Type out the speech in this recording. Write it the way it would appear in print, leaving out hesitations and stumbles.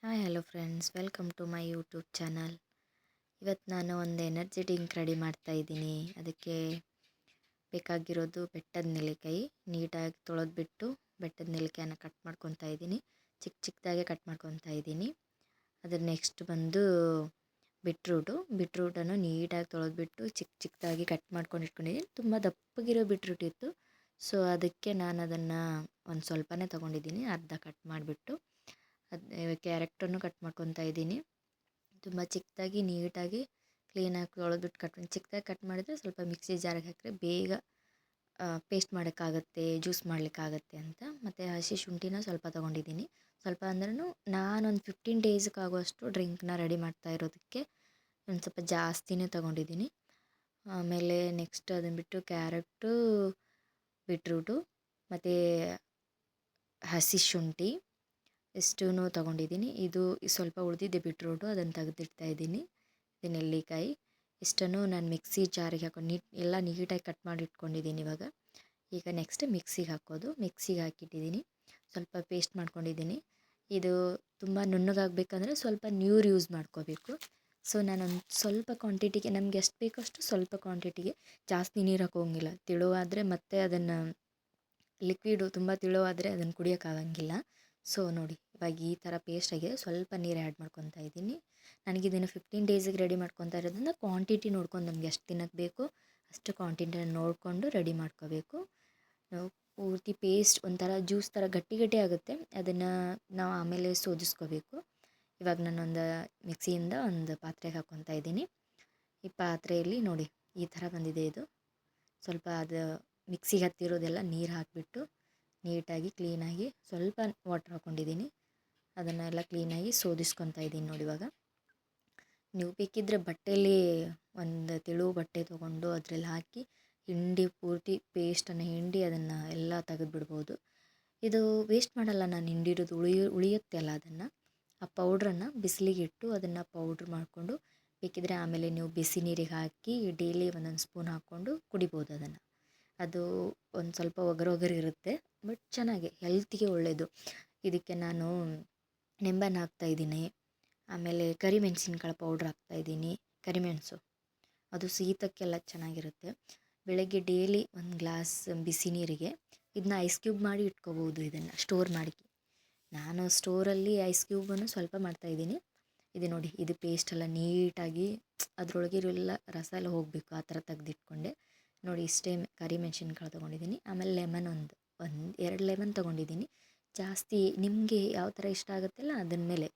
Hi hello friends, welcome to my YouTube channel. ಇವತ್ತು ನಾನು ಒಂದು ಎನರ್ಜಿ ಡ್ರಿಂಕ್ ರೆಡಿ ಮಾಡ್ತಾ ಇದ್ದೀನಿ. ಅದಕ್ಕೆ ಬೇಕಾಗಿರೋದು ಬೆಟ್ಟದ ನೆಲ್ಲಿಕಾಯಿ. ನೀಟಾಗಿ ತೊಳೆದ್ಬಿಟ್ಟು ಬೆಟ್ಟದ ನೆಲ್ಲಿಕಾಯನ್ನು ಕಟ್ ಮಾಡ್ಕೊತಾ ಇದ್ದೀನಿ. ಚಿಕ್ಕ ಚಿಕ್ಕದಾಗೆ ಕಟ್ ಮಾಡ್ಕೊತಾ ಇದ್ದೀನಿ. ಅದ್ರ ನೆಕ್ಸ್ಟ್ ಬಂದು ಬಿಟ್ರೂಟನ್ನು ನೀಟಾಗಿ ತೊಳೆದ್ಬಿಟ್ಟು ಚಿಕ್ಕ ಚಿಕ್ಕದಾಗಿ ಕಟ್ ಮಾಡ್ಕೊಂಡು ಇಟ್ಕೊಂಡಿದ್ದೀನಿ. ತುಂಬ ದಪ್ಪಗಿರೋ ಬಿಟ್ರೂಟ್ ಇತ್ತು, ಸೊ ಅದಕ್ಕೆ ನಾನು ಅದನ್ನು ಒಂದು ಸ್ವಲ್ಪನೇ ತೊಗೊಂಡಿದ್ದೀನಿ. ಅರ್ಧ ಕಟ್ ಮಾಡಿಬಿಟ್ಟು ಕ್ಯಾರೆಟನ್ನು ಕಟ್ ಮಾಡ್ಕೊತಾ ಇದ್ದೀನಿ. ತುಂಬ ಚಿಕ್ಕದಾಗಿ ನೀಟಾಗಿ ಕ್ಲೀನಾಗಿ ತೊಳೆದ್ಬಿಟ್ಟು ಚಿಕ್ಕದಾಗಿ ಕಟ್ ಮಾಡಿದರೆ ಸ್ವಲ್ಪ ಮಿಕ್ಸಿ ಜಾರಿಗೆ ಹಾಕಿದ್ರೆ ಬೇಗ ಪೇಸ್ಟ್ ಮಾಡೋಕ್ಕಾಗತ್ತೆ, ಜ್ಯೂಸ್ ಮಾಡಲಿಕ್ಕಾಗತ್ತೆ ಅಂತ. ಮತ್ತು ಹಸಿ ಶುಂಠಿನ ಸ್ವಲ್ಪ ತೊಗೊಂಡಿದ್ದೀನಿ. ಸ್ವಲ್ಪ ಅಂದ್ರೂ ನಾನೊಂದು 15 ಡೇಸ್ಗಾಗುವಷ್ಟು ಡ್ರಿಂಕ್ನ ರೆಡಿ ಮಾಡ್ತಾ ಇರೋದಕ್ಕೆ ಒಂದು ಸ್ವಲ್ಪ ಜಾಸ್ತಿನೇ ತೊಗೊಂಡಿದ್ದೀನಿ. ಆಮೇಲೆ ನೆಕ್ಸ್ಟ್ ಅದನ್ನು ಬಿಟ್ಟು ಕ್ಯಾರೆಟು, ಬಿಟ್ರೂಟು ಮತ್ತು ಹಸಿ ಶುಂಠಿ ಇಷ್ಟೂ ತೊಗೊಂಡಿದ್ದೀನಿ. ಇದು ಸ್ವಲ್ಪ ಉಳಿದಿದ್ದೆ ಬಿಟ್ರೂಟು, ಅದನ್ನು ತೆಗೆದಿಡ್ತಾ ಇದ್ದೀನಿ. ಇದು ನೆಲ್ಲಿಕಾಯಿ ಇಷ್ಟನ್ನು ನಾನು ಮಿಕ್ಸಿ ಜಾರಿಗೆ ಹಾಕೊಂಡು ಎಲ್ಲ ನೀಟಾಗಿ ಕಟ್ ಮಾಡಿ ಇಟ್ಕೊಂಡಿದ್ದೀನಿ. ಈಗ ನೆಕ್ಸ್ಟ್ ಮಿಕ್ಸಿಗೆ ಹಾಕೋದು. ಮಿಕ್ಸಿಗೆ ಹಾಕಿಟ್ಟಿದ್ದೀನಿ, ಸ್ವಲ್ಪ ಪೇಸ್ಟ್ ಮಾಡ್ಕೊಂಡಿದ್ದೀನಿ. ಇದು ತುಂಬ ನುಣ್ಣಗಾಗಬೇಕಂದ್ರೆ ಸ್ವಲ್ಪ ನೀರು ಯೂಸ್ ಮಾಡ್ಕೋಬೇಕು. ಸೊ ನಾನೊಂದು ಸ್ವಲ್ಪ ಕ್ವಾಂಟಿಟಿಗೆ, ನಮ್ಗೆ ಎಷ್ಟು ಬೇಕೋ ಅಷ್ಟು ಸ್ವಲ್ಪ ಕ್ವಾಂಟಿಟಿಗೆ ಜಾಸ್ತಿ ನೀರು ಹಾಕೋಂಗಿಲ್ಲ. ತಿಳುವಾದರೆ ಮತ್ತೆ ಅದನ್ನು ಲಿಕ್ವಿಡು ತುಂಬ ತಿಳುವಾದರೆ ಅದನ್ನು ಕುಡಿಯೋಕ್ಕಾಗಂಗಿಲ್ಲ. ಸೊ ನೋಡಿ, ಇವಾಗ ಈ ಥರ ಪೇಸ್ಟ್ ಆಗಿದೆ. ಸ್ವಲ್ಪ ನೀರು ಆ್ಯಡ್ ಮಾಡ್ಕೊತಾ ಇದ್ದೀನಿ. ನನಗಿದನ್ನು 15 ಡೇಸಿಗೆ ರೆಡಿ ಮಾಡ್ಕೊತಾ ಇರೋದ್ರಿಂದ ಕ್ವಾಂಟಿಟಿ ನೋಡ್ಕೊಂಡು ನಮ್ಗೆ ಎಷ್ಟು ದಿನಕ್ಕೆ ಬೇಕೋ ಅಷ್ಟು ಕ್ವಾಂಟಿಟಿನ ನೋಡಿಕೊಂಡು ರೆಡಿ ಮಾಡ್ಕೋಬೇಕು. ಪೂರ್ತಿ ಪೇಸ್ಟ್ ಒಂಥರ ಜ್ಯೂಸ್ ಥರ ಗಟ್ಟಿ ಗಟ್ಟಿ ಆಗುತ್ತೆ. ಅದನ್ನು ನಾವು ಆಮೇಲೆ ಸೋದಿಸ್ಕೋಬೇಕು. ಇವಾಗ ನಾನೊಂದು ಮಿಕ್ಸಿಯಿಂದ ಒಂದು ಪಾತ್ರೆಗೆ ಹಾಕ್ಕೊತಾ ಇದ್ದೀನಿ. ಈ ಪಾತ್ರೆಯಲ್ಲಿ ನೋಡಿ ಈ ಥರ ಬಂದಿದೆ. ಇದು ಸ್ವಲ್ಪ ಅದು ಮಿಕ್ಸಿಗೆ ಹತ್ತಿರೋದೆಲ್ಲ ನೀರು ಹಾಕಿಬಿಟ್ಟು ನೀಟಾಗಿ ಕ್ಲೀನಾಗಿ ಸ್ವಲ್ಪ ವಾಟ್ರ್ ಹಾಕ್ಕೊಂಡಿದ್ದೀನಿ. ಅದನ್ನೆಲ್ಲ ಕ್ಲೀನಾಗಿ ಸೋದಿಸ್ಕೊತಾ ಇದ್ದೀನಿ. ನೋಡಿ, ಇವಾಗ ನೀವು ಬೇಕಿದ್ದರೆ ಬಟ್ಟೆಯಲ್ಲಿ ಒಂದು ತೆಳು ಬಟ್ಟೆ ತೊಗೊಂಡು ಅದರಲ್ಲಿ ಹಾಕಿ ಹಿಂಡಿ ಪೂರ್ತಿ ಪೇಸ್ಟನ್ನು ಹಿಂಡಿ ಅದನ್ನು ಎಲ್ಲ ತೆಗೆದುಬಿಡ್ಬೋದು. ಇದು ವೇಸ್ಟ್ ಮಾಡಲ್ಲ, ನಾನು ಹಿಂಡಿರೋದು ಉಳಿಯುತ್ತೆ ಅಲ್ಲ, ಅದನ್ನು ಆ ಪೌಡ್ರನ್ನು ಬಿಸಿಲಿಗೆ ಇಟ್ಟು ಅದನ್ನು ಪೌಡ್ರ್ ಮಾಡಿಕೊಂಡು ಬೇಕಿದ್ದರೆ ಆಮೇಲೆ ನೀವು ಬಿಸಿ ನೀರಿಗೆ ಹಾಕಿ ಡೈಲಿ ಒಂದೊಂದು ಸ್ಪೂನ್ ಹಾಕ್ಕೊಂಡು ಕುಡಿಬೋದು ಅದನ್ನು. ಅದು ಒಂದು ಸ್ವಲ್ಪ ಒಗರು ಇರುತ್ತೆ, ಬಟ್ ಚೆನ್ನಾಗಿ ಹೆಲ್ತಿಗೆ ಒಳ್ಳೆಯದು. ಇದಕ್ಕೆ ನಾನು ನಿಂಬೆಹಣ್ಣು ಹಾಕ್ತಾಯಿದ್ದೀನಿ. ಆಮೇಲೆ ಕರಿಮೆಣಸಿನ್ಕಾಳು ಪೌಡ್ರ್ ಹಾಕ್ತಾಯಿದ್ದೀನಿ. ಕರಿಮೆಣಸು ಅದು ಶೀತಕ್ಕೆಲ್ಲ ಚೆನ್ನಾಗಿರುತ್ತೆ. ಬೆಳಗ್ಗೆ ಡೈಲಿ ಒಂದು ಗ್ಲಾಸ್ ಬಿಸಿ ನೀರಿಗೆ ಇದನ್ನ ಐಸ್ ಕ್ಯೂಬ್ ಮಾಡಿ ಇಟ್ಕೋಬೋದು. ಇದನ್ನು ಸ್ಟೋರ್ ಮಾಡಿ, ನಾನು ಸ್ಟೋರಲ್ಲಿ ಐಸ್ ಕ್ಯೂಬನ್ನು ಸ್ವಲ್ಪ ಮಾಡ್ತಾಯಿದ್ದೀನಿ. ಇದು ನೋಡಿ, ಇದು ಪೇಸ್ಟೆಲ್ಲ ನೀಟಾಗಿ ಅದರೊಳಗಿರೋಲ್ಲ ರಸ ಎಲ್ಲ ಹೋಗಬೇಕು, ಆ ಥರ ತೆಗೆದಿಟ್ಕೊಂಡೆ. ನೋಡಿ, ಇಷ್ಟೇ ಕರಿಮೆಣಸಿನ್ಕಾಳು ತೊಗೊಂಡಿದ್ದೀನಿ. ಆಮೇಲೆ ಲೆಮನ್ ಒಂದು 2 ಲೆಮನ್ ತೊಗೊಂಡಿದ್ದೀನಿ. ಜಾಸ್ತಿ ನಿಮಗೆ ಯಾವ ಥರ ಇಷ್ಟ ಆಗುತ್ತಲ್ಲ ಅದನ್ನ ಮೇಲೆ